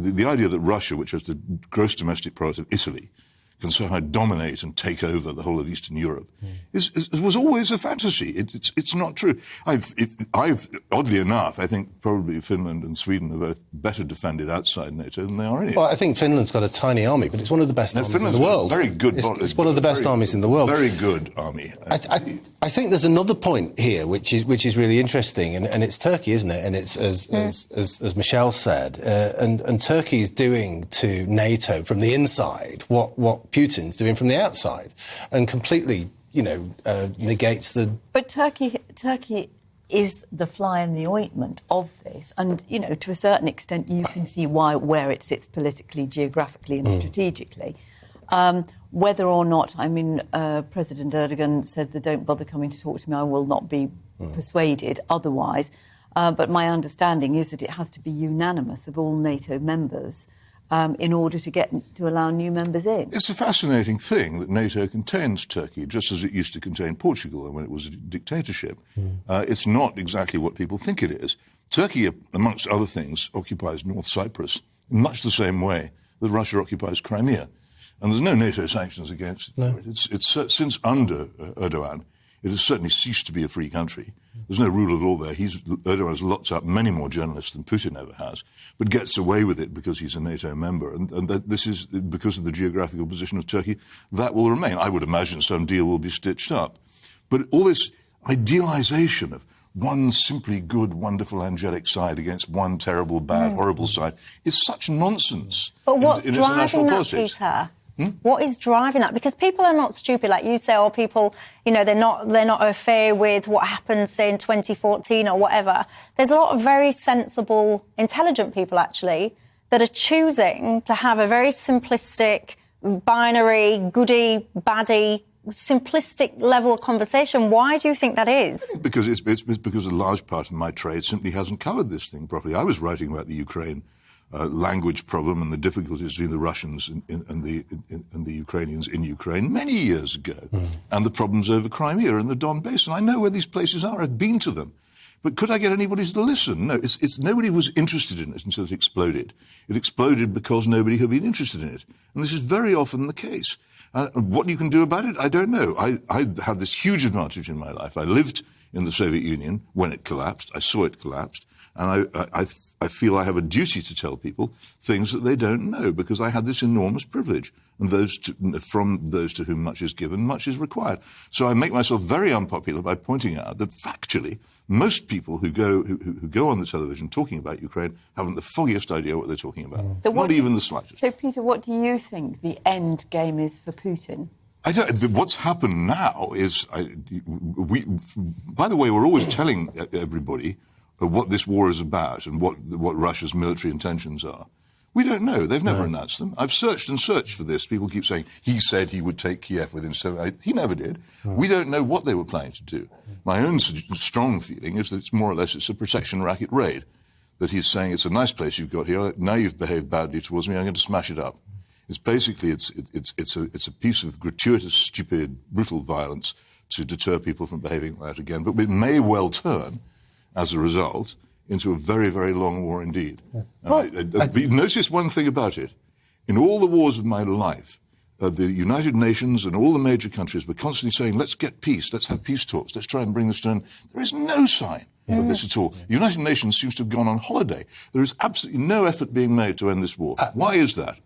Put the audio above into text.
the idea that Russia, which has the gross domestic product of Italy, can somehow dominate and take over the whole of Eastern Europe was always a fantasy. It's not true. Oddly enough, I think probably Finland and Sweden are both better defended outside NATO than they are in it. Well, I think Finland's got a tiny army, but it's one of the best armies in the world. Very good. It's one of the best armies in the world. Very good army. I think there's another point here which is really interesting, and it's Turkey, isn't it? And it's as Michelle said, and Turkey's doing to NATO from the inside what Putin's doing from the outside, and completely, negates the... But Turkey is the fly in the ointment of this, and, to a certain extent you can see where it sits politically, geographically and strategically. Whether or not, President Erdogan said that don't bother coming to talk to me, I will not be persuaded otherwise. But my understanding is that it has to be unanimous of all NATO members in order to allow new members in. It's a fascinating thing that NATO contains Turkey, just as it used to contain Portugal when it was a dictatorship. It's not exactly what people think it is. Turkey, amongst other things, occupies North Cyprus in much the same way that Russia occupies Crimea. And there's no NATO sanctions against it. No. It's since under Erdogan, it has certainly ceased to be a free country. There's no rule of law there. Erdogan has locked up many more journalists than Putin ever has, but gets away with it because he's a NATO member. And this is because of the geographical position of Turkey. That will remain. I would imagine some deal will be stitched up. But all this idealization of one simply good, wonderful, angelic side against one terrible, bad, horrible side is such nonsense. But what's in driving that, politics. Peter? What is driving that? Because people are not stupid, like you say, or people, they're not au fait with what happened, say, in 2014 or whatever. There's a lot of very sensible, intelligent people, actually, that are choosing to have a very simplistic, binary, goody, baddie, simplistic level of conversation. Why do you think that is? Because it's because a large part of my trade simply hasn't covered this thing properly. I was writing about the Ukraine language problem and the difficulties between the Russians and the Ukrainians in Ukraine many years ago, and the problems over Crimea and the Don Basin. I know where these places are. I've been to them. But could I get anybody to listen? No, nobody was interested in it until it exploded. It exploded because nobody had been interested in it. And this is very often the case. What you can do about it, I don't know. I have this huge advantage in my life. I lived in the Soviet Union when it collapsed. I saw it collapse. And I feel I have a duty to tell people things that they don't know, because I had this enormous privilege. And from those to whom much is given, much is required. So I make myself very unpopular by pointing out that factually, most people who go on the television talking about Ukraine haven't the foggiest idea what they're talking about. So not even the slightest. So, Peter, what do you think the end game is for Putin? What's happened now is, by the way, we're always telling everybody what this war is about and what Russia's military intentions are. We don't know. They've never announced them. I've searched and searched for this. People keep saying, he said he would take Kiev within 7 8. He never did. We don't know what they were planning to do. My own strong feeling is that it's more or less a protection racket raid, that he's saying, it's a nice place you've got here. Now you've behaved badly towards me. I'm going to smash it up. It's basically, it's a piece of gratuitous, stupid, brutal violence to deter people from behaving like that again. But it may well turn, as a result, into a very, very long war indeed. Notice one thing about it. In all the wars of my life, the United Nations and all the major countries were constantly saying, let's get peace, let's have peace talks, let's try and bring this to an end. There is no sign of this at all. The United Nations seems to have gone on holiday. There is absolutely no effort being made to end this war. Why is that?